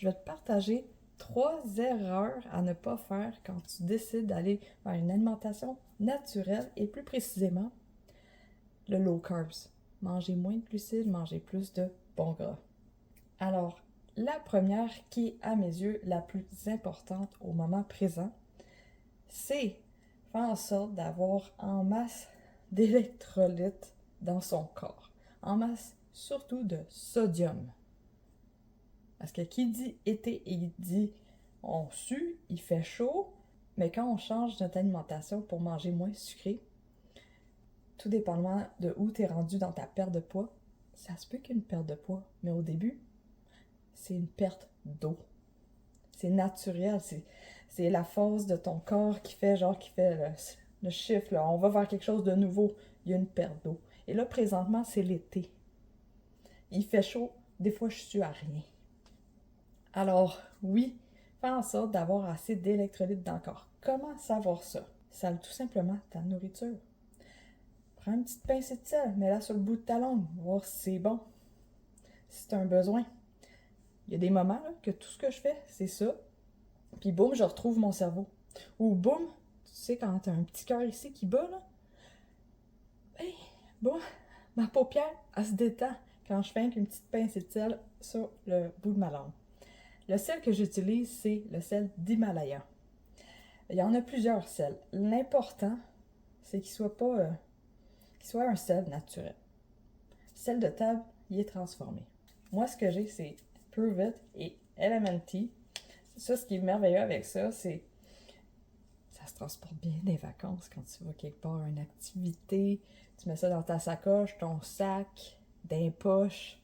je vais te partager 3 erreurs à ne pas faire quand tu décides d'aller vers une alimentation naturelle et plus précisément le low carbs. Manger moins de glucides, manger plus de bons gras. Alors, la première qui est à mes yeux la plus importante au moment présent, c'est faire en sorte d'avoir en masse d'électrolytes dans son corps. En masse surtout de sodium. Parce que qui dit été, il dit on sue, il fait chaud, mais quand on change notre alimentation pour manger moins sucré, tout dépendamment de où tu es rendu dans ta perte de poids, ça se peut qu'une perte de poids, mais au début, c'est une perte d'eau. C'est naturel, c'est la force de ton corps qui fait le chiffre, là, on va vers quelque chose de nouveau, il y a une perte d'eau. Et là, présentement, c'est l'été. Il fait chaud, des fois je suis à rien. Alors, oui, fais en sorte d'avoir assez d'électrolytes dans le corps. Comment savoir ça? Sale tout simplement ta nourriture. Prends une petite pincée de sel, mets-la sur le bout de ta langue, voir si c'est bon. Si tu as un besoin. Il y a des moments là, que tout ce que je fais, c'est ça. Puis boum, je retrouve mon cerveau. Ou boum, tu sais, quand tu as un petit cœur ici qui bat, là, hey, boum, ma paupière, elle se détend quand je fais une petite pincée de sel sur le bout de ma langue. Le sel que j'utilise, c'est le sel d'Himalaya. Il y en a plusieurs sels. L'important, c'est qu'il soit un sel naturel. Le sel de table, il est transformé. Moi, ce que j'ai, c'est Prove It et Elementy. Ça, ce qui est merveilleux avec ça, c'est ça se transporte bien des vacances quand tu vas quelque part à une activité. Tu mets ça dans ta sacoche, ton sac, dans poche,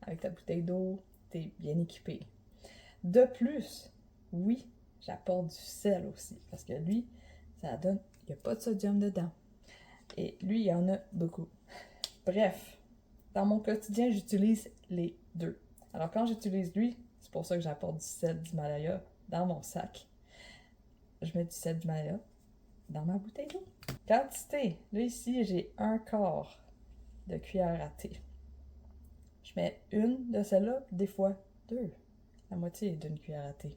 avec ta bouteille d'eau, t'es bien équipé. De plus, oui, j'apporte du sel aussi, parce que lui, ça donne, il n'y a pas de sodium dedans. Et lui, il y en a beaucoup. Bref, dans mon quotidien, j'utilise les deux. Alors quand j'utilise lui, c'est pour ça que j'apporte du sel d'Himalaya dans mon sac. Je mets du sel d'Himalaya dans ma bouteille d'eau. Quantité, là ici, j'ai 1/4 de cuillère à thé. Je mets une de celle-là, des fois 2. La moitié d'une cuillère à thé.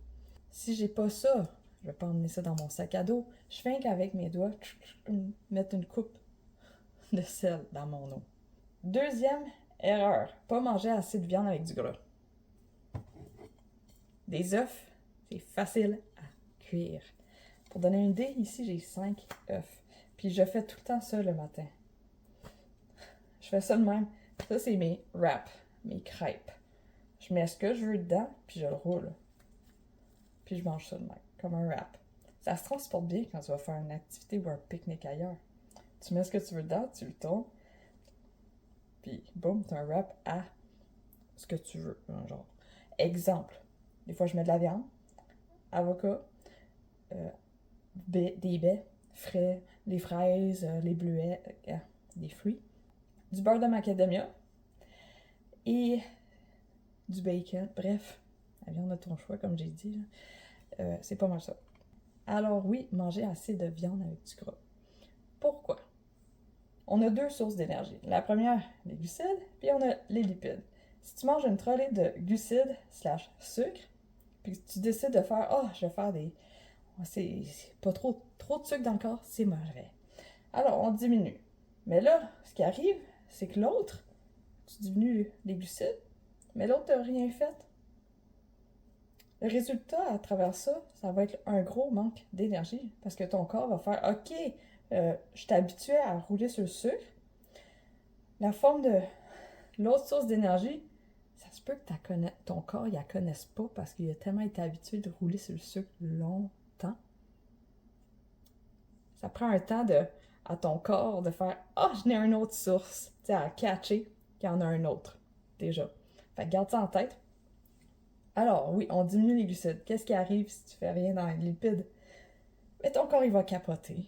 Si j'ai pas ça, je vais pas emmener ça dans mon sac à dos. Je fais qu'avec mes doigts, mettre une coupe de sel dans mon eau. Deuxième erreur, pas manger assez de viande avec du gras. Des œufs, c'est facile à cuire. Pour donner une idée, ici j'ai 5 œufs. Puis je fais tout le temps ça le matin. Je fais ça de même. Ça, c'est mes wraps, mes crêpes. Je mets ce que je veux dedans, puis je le roule. Puis je mange ça de même, comme un wrap. Ça se transporte bien quand tu vas faire une activité ou un pique-nique ailleurs. Tu mets ce que tu veux dedans, tu le tournes, puis boum, tu as un wrap à ce que tu veux. Genre, exemple, des fois je mets de la viande, avocat, des baies, frais, les fraises, les bleuets, des fruits, du beurre de macadamia et du bacon. Bref, la viande de ton choix, comme j'ai dit. C'est pas mal ça. Alors oui, manger assez de viande avec du gras. Pourquoi? On a 2 sources d'énergie. La première, les glucides, puis on a les lipides. Si tu manges une trolley de glucides / sucre, puis que tu décides de faire « Ah, je vais faire des... c'est pas trop de sucre dans le corps, c'est mauvais. » Alors, on diminue. Mais là, ce qui arrive, c'est que l'autre, tu diminues les glucides, mais l'autre n'a rien fait. Le résultat à travers ça, ça va être un gros manque d'énergie parce que ton corps va faire « Ok, je t'habituais à rouler sur le sucre. La forme de l'autre source d'énergie, ça se peut que ton corps ne la connaisse pas parce qu'il a tellement été habitué de rouler sur le sucre longtemps. Ça prend un temps à ton corps de faire « Ah, je n'ai une autre source. » Tu sais, à catcher qu'il y en a un autre, déjà. Fait que garde ça en tête. Alors, oui, on diminue les glucides. Qu'est-ce qui arrive si tu fais rien dans les lipides? Mais ton corps, il va capoter.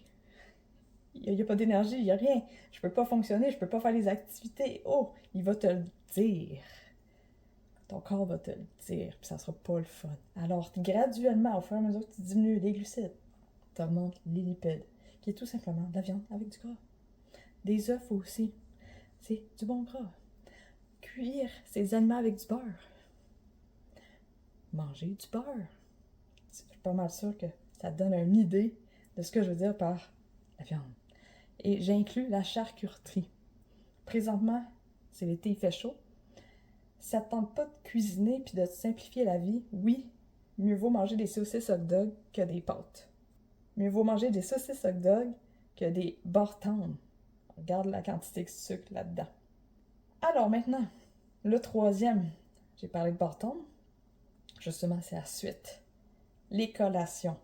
Il n'y a pas d'énergie, il n'y a rien. Je peux pas fonctionner, je peux pas faire les activités. Oh, il va te le dire. Ton corps va te le dire, puis ça sera pas le fun. Alors, graduellement, au fur et à mesure que tu diminues les glucides, tu augmentes les lipides, qui est tout simplement de la viande avec du gras. Des œufs aussi, c'est du bon gras. Cuire ces aliments avec du beurre. manger du beurre. Je suis pas mal sûre que ça te donne une idée de ce que je veux dire par la viande. Et j'inclus la charcuterie. Présentement, c'est l'été, il fait chaud. Si ça ne te tente pas de cuisiner puis de te simplifier la vie, oui, mieux vaut manger des saucisses hot dog que des pâtes. Mieux vaut manger des saucisses hot dog que des beurres tendres. Regarde la quantité de sucre là-dedans. Alors maintenant, le troisième, j'ai parlé de beurre tendre. Justement, c'est la suite. Les collations.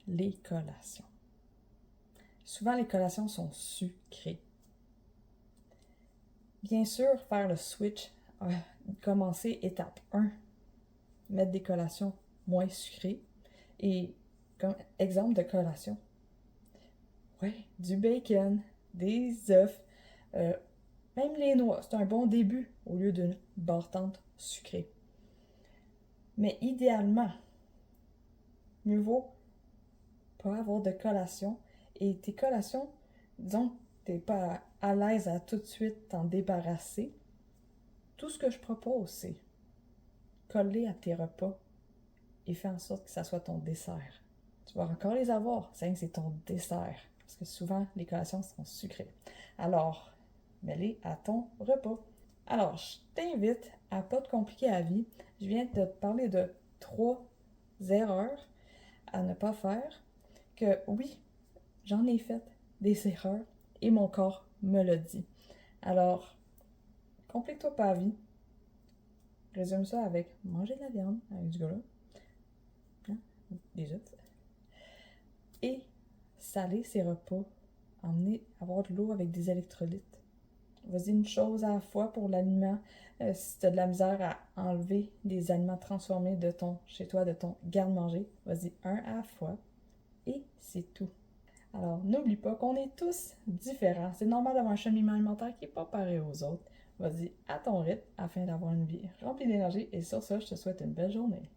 Les collations. Souvent, les collations sont sucrées. Bien sûr, faire le switch, commencer étape 1, mettre des collations moins sucrées. Et comme exemple de collation, ouais, du bacon, des œufs, même les noix, c'est un bon début au lieu d'une barre tendre sucrée. Mais idéalement, mieux vaut pas avoir de collation. Et tes collations, disons que tu n'es pas à l'aise à tout de suite t'en débarrasser. Tout ce que je propose, c'est coller à tes repas et faire en sorte que ça soit ton dessert. Tu vas encore les avoir, c'est ton dessert. Parce que souvent, les collations sont sucrées. Alors, mets-les à ton repas. Alors, je t'invite à pas te compliquer la vie. Je viens de te parler de 3 erreurs à ne pas faire. Que oui, j'en ai fait des erreurs et mon corps me l'a dit. Alors, complique-toi pas la vie. Résume ça avec manger de la viande avec du gras, hein, des œufs, et saler ses repas, avoir de l'eau avec des électrolytes. Vas-y une chose à la fois pour l'aliment. Si tu as de la misère à enlever des aliments transformés de chez toi, de ton garde-manger, vas-y un à la fois et c'est tout. Alors, n'oublie pas qu'on est tous différents. C'est normal d'avoir un cheminement alimentaire qui n'est pas pareil aux autres. Vas-y à ton rythme afin d'avoir une vie remplie d'énergie et sur ça, je te souhaite une belle journée.